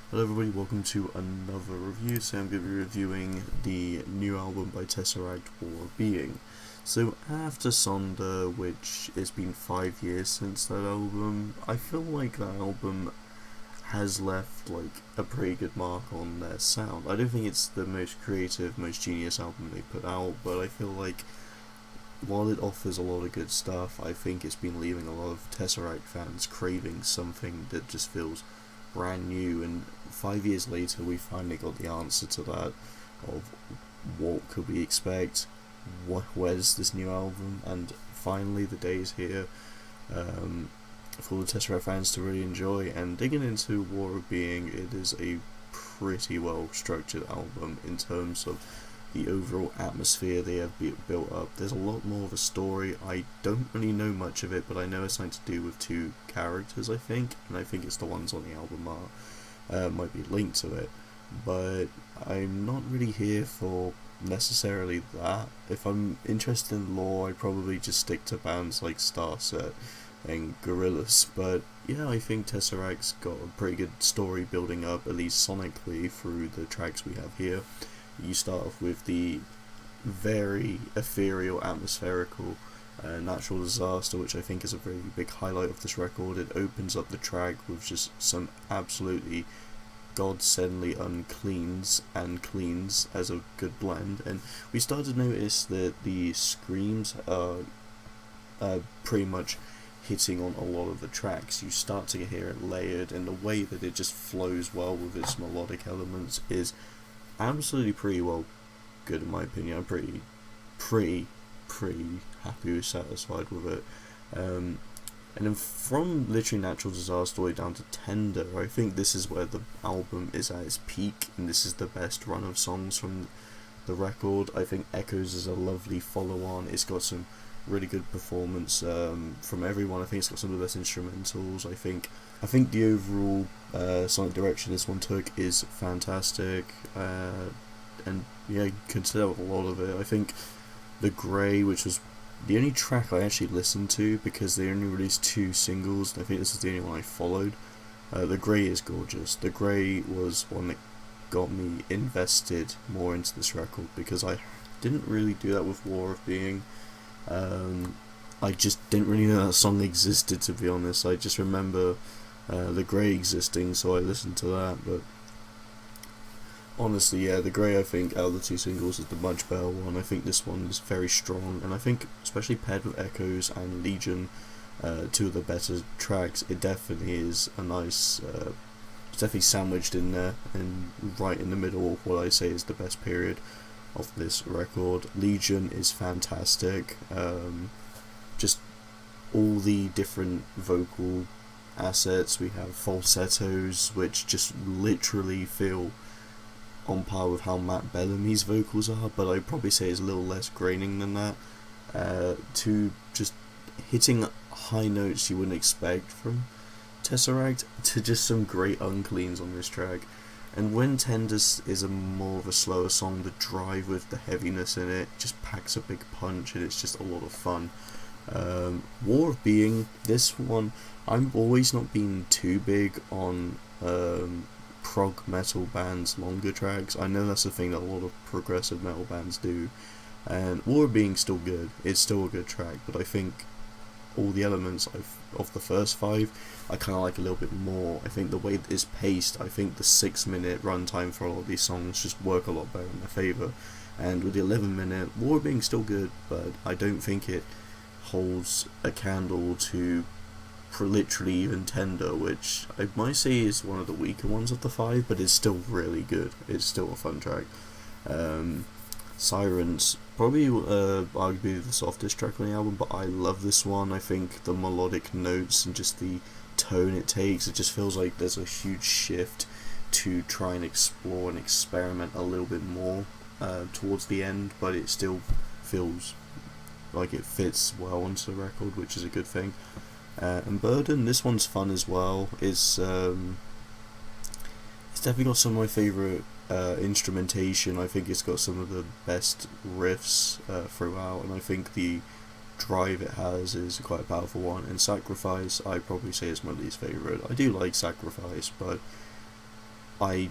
Hello everybody, welcome to another review. So I'm going to be reviewing the new album by TesseracT, War of Being. So after Sonder, which it's been 5 years since that album, I feel like that album has left like a pretty good mark on their sound. I don't think it's the most creative, most genius album they put out, but I feel like while it offers a lot of good stuff, I think it's been leaving a lot of TesseracT fans craving something that just feels brand new, and 5 years later we finally got the answer to that of what could we expect, where's this new album, and finally the day is here for the TesseracT fans to really enjoy. And digging into War of Being, it is a pretty well structured album in terms of the overall atmosphere they have built up. There's a lot more of a story. I don't really know much of it, but I know it's something to do with two characters, I think, and I think it's the ones on the album might be linked to it. But I'm not really here for necessarily that. If I'm interested in lore, I'd probably just stick to bands like Starset and Gorillaz. But yeah, I think Tesseract's got a pretty good story building up, at least sonically, through the tracks we have here. You start off with the very ethereal, atmospherical Natural Disaster, which I think is a very big highlight of this record. It opens up the track with just some absolutely godsendly uncleans and cleans as a good blend, and we start to notice that the screams are pretty much hitting on a lot of the tracks. You start to hear it layered, and the way that it just flows well with its melodic elements is absolutely pretty well good in my opinion. I'm pretty happy, satisfied with it. And then from literally Natural Disaster all the way down to Tender, I think this is where the album is at its peak, and this is the best run of songs from the record. I think Echoes is a lovely follow-on. It's got some really good performance from everyone. I think it's got some of the best instrumentals. I think the overall sonic direction this one took is fantastic, and yeah, you can tell a lot of it. I think The Grey, which was the only track I actually listened to because they only released 2 singles, and I think this is the only one I followed. The Grey is gorgeous. The Grey was one that got me invested more into this record because I didn't really do that with War of Being. I just didn't really know that song existed, to be honest. I just remember The Grey existing, so I listened to that. But honestly, yeah, The Grey, I think, out of the 2 singles, is the much better one. I think this one is very strong, and I think, especially paired with Echoes and Legion, 2 of the better tracks, it definitely is a nice, it's definitely sandwiched in there, and right in the middle of what I say is the best period of this record. Legion is fantastic. Just all the different vocal assets. We have falsettos, which just literally feel on par with how Matt Bellamy's vocals are, but I'd probably say it's a little less graining than that. To just hitting high notes you wouldn't expect from TesseracT, to just some great uncleans on this track. And when Tender is more of a slower song, the drive with the heaviness in it just packs a big punch, and it's just a lot of fun. War of Being, this one, I'm always not been too big on prog metal bands' longer tracks. I know that's the thing that a lot of progressive metal bands do, and War of Being still good. It's still a good track, but I think all the elements of the first 5 I kind of like a little bit more. I think the way it's paced, I think the 6-minute runtime for a lot of these songs just work a lot better in their favour. And with the 11-minute, War of Being still good, but I don't think it holds a candle to literally even Tender, which I might say is one of the weaker ones of the 5, but it's still really good. It's still a fun track. Sirens, probably arguably the softest track on the album, but I love this one. I think the melodic notes and just the tone it takes, it just feels like there's a huge shift to try and explore and experiment a little bit more towards the end, but it still feels like it fits well onto the record, which is a good thing. And Burden, this one's fun as well. It's definitely got some of my favourite instrumentation. I think it's got some of the best riffs throughout, and I think the drive it has is quite a powerful one. And Sacrifice, I probably say is my least favourite. I do like Sacrifice, but I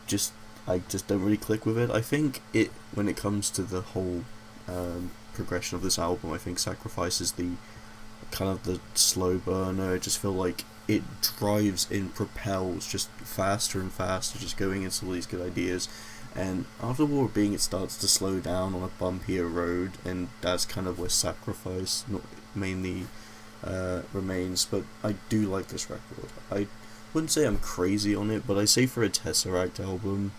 just I just don't really click with it. I think it when it comes to the whole progression of this album, I think Sacrifice is the kind of the slow burner. I just feel like it drives and propels just faster and faster, just going into all these good ideas. And after War of Being, it starts to slow down on a bumpier road, and that's kind of where Sacrifice not mainly remains. But I do like this record. I wouldn't say I'm crazy on it, but I say for a Tesseract album,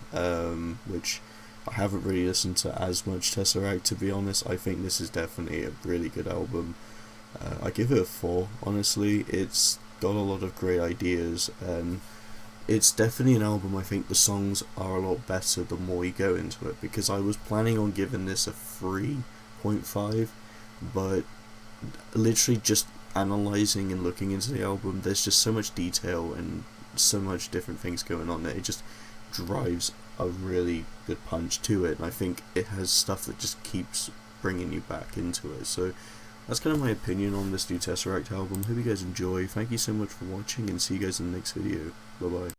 which I haven't really listened to as much Tesseract, to be honest, I think this is definitely a really good album. I give it a 4, honestly. It's got a lot of great ideas, and it's definitely an album. I think the songs are a lot better the more you go into it, because I was planning on giving this a 3.5, but literally just analysing and looking into the album, there's just so much detail and so much different things going on that it just drives a really good punch to it, and I think it has stuff that just keeps bringing you back into it. So that's kind of my opinion on this new Tesseract album. Hope you guys enjoy. Thank you so much for watching, and see you guys in the next video. Bye bye.